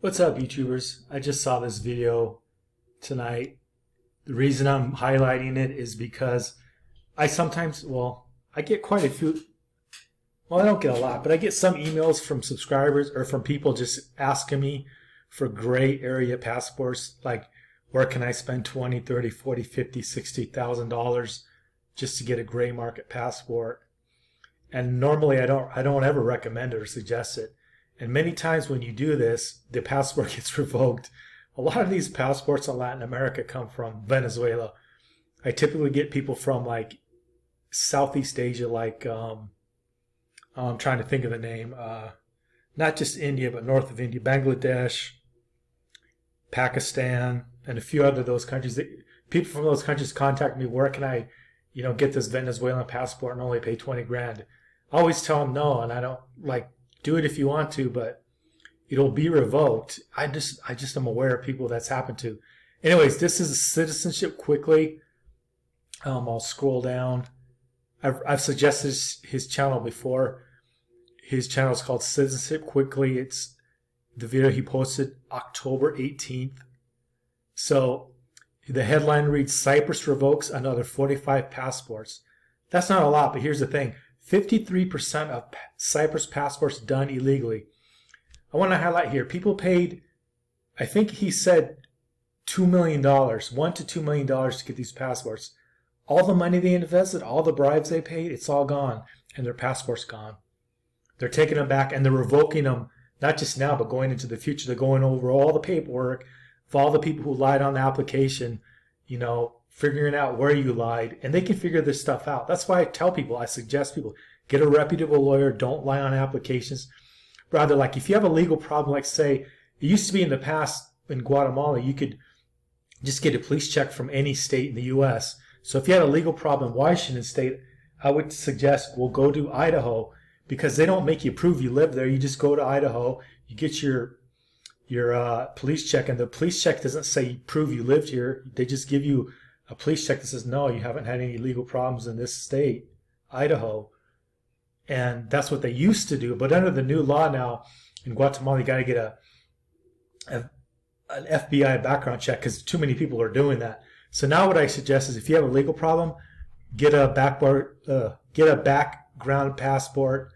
What's up, YouTubers? I just saw this video tonight. The reason I'm highlighting it is because I sometimes, I get quite a few, I don't get a lot, but I get some emails from subscribers or from people just asking me for gray area passports, like where can I spend 20, 30, 40, 50, $60,000 just to get a gray market passport. And normally I don't ever recommend it or suggest it. And many times when you do this, the passport gets revoked. A lot of these passports in Latin America come from Venezuela. I typically get people from like Southeast Asia, like I'm trying to think of the name, not just India, but north of India, Bangladesh, Pakistan, and a few other those countries. People from those countries contact me. Where can I, get this Venezuelan passport and only pay 20 grand? I always tell them no, and I don't like do it if you want to, but it'll be revoked. I just am aware of people that's happened to. Anyways, this is Citizenship Quickly. I'll scroll down. I've suggested his channel before. His channel is called Citizenship Quickly. It's the video he posted October 18th. So the headline reads, Cyprus revokes another 45 passports. That's not a lot, but here's the thing. 53% of Cyprus passports done illegally. I want to highlight here, people paid, I think he said $2 million, $1 to $2 million to get these passports. All the money they invested, all the bribes they paid, it's all gone, and their passport's gone. They're taking them back, and they're revoking them, not just now, but going into the future. They're going over all the paperwork of all the people who lied on the application, figuring out where you lied, and they can figure this stuff out. That's why I tell people, I suggest people, get a reputable lawyer, don't lie on applications. Rather, like if you have a legal problem, like say, it used to be in the past in Guatemala, you could just get a police check from any state in the U.S. So if you had a legal problem in Washington State, I would suggest, go to Idaho, because they don't make you prove you live there. You just go to Idaho, you get your police check, and the police check doesn't say prove you lived here. They just give you a police check that says, no, you haven't had any legal problems in this state, Idaho. And that's what they used to do. But under the new law now in Guatemala, you got to get an FBI background check because too many people are doing that. So now what I suggest is if you have a legal problem, get a background passport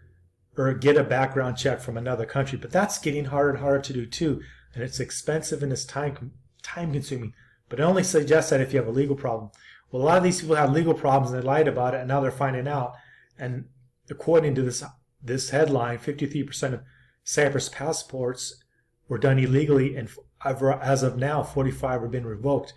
or get a background check from another country. But that's getting harder and harder to do too. And it's expensive and it's time consuming. But I only suggest that if you have a legal problem. Well, a lot of these people have legal problems and they lied about it, and now they're finding out. And according to this headline, 53% of Cyprus passports were done illegally, and as of now, 45 have been revoked.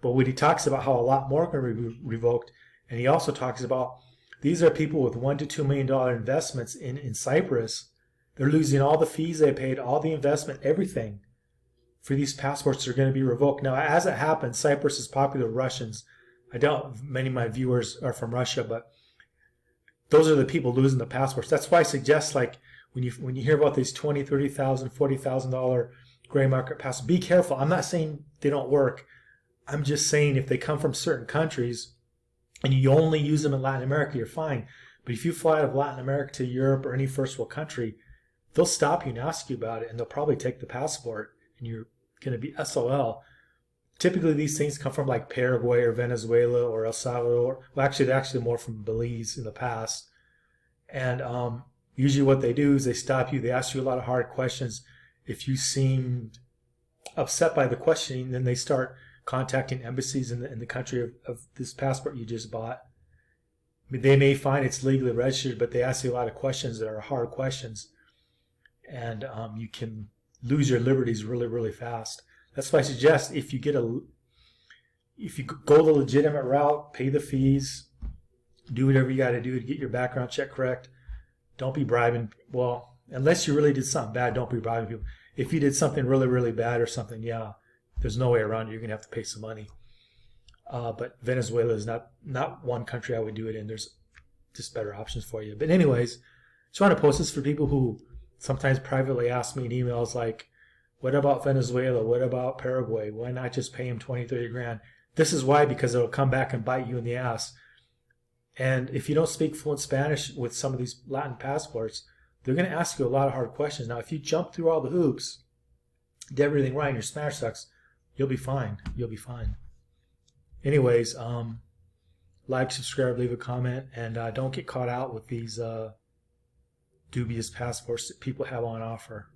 But when he talks about how a lot more can be revoked, and he also talks about these are people with $1 to $2 million investments in Cyprus. They're losing all the fees they paid, all the investment, everything. For these passports are going to be revoked. Now, as it happens, Cyprus is popular with Russians. I doubt many of my viewers are from Russia, but those are the people losing the passports. That's why I suggest, like, when you hear about these $20,000, $30,000, $40,000 gray market passports, be careful. I'm not saying they don't work. I'm just saying if they come from certain countries and you only use them in Latin America, you're fine. But if you fly out of Latin America to Europe or any first world country, they'll stop you and ask you about it, and they'll probably take the passport, and you're going to be SOL. Typically, these things come from like Paraguay or Venezuela or El Salvador. Well, actually, they're actually more from Belize in the past. And usually what they do is they stop you. They ask you a lot of hard questions. If you seem upset by the questioning, then they start contacting embassies in the country of this passport you just bought. I mean, they may find it's legally registered, but they ask you a lot of questions that are hard questions. And you can lose your liberties really, really fast. That's why I suggest if you go the legitimate route, pay the fees, do whatever you got to do to get your background check correct. Don't be bribing. Well, unless you really did something bad, don't be bribing people. If you did something really, really bad or something, yeah, there's no way around it. You're going to have to pay some money. But Venezuela is not one country I would do it in. There's just better options for you. But anyways, just want to post this for people who sometimes privately ask me in emails like, what about Venezuela? What about Paraguay? Why not just pay them 20, 30 grand? This is why, because it'll come back and bite you in the ass. And if you don't speak fluent Spanish with some of these Latin passports, they're going to ask you a lot of hard questions. Now, if you jump through all the hoops did everything right and your smash sucks, you'll be fine. You'll be fine. Anyways, like, subscribe, leave a comment, and don't get caught out with these dubious passports that people have on offer.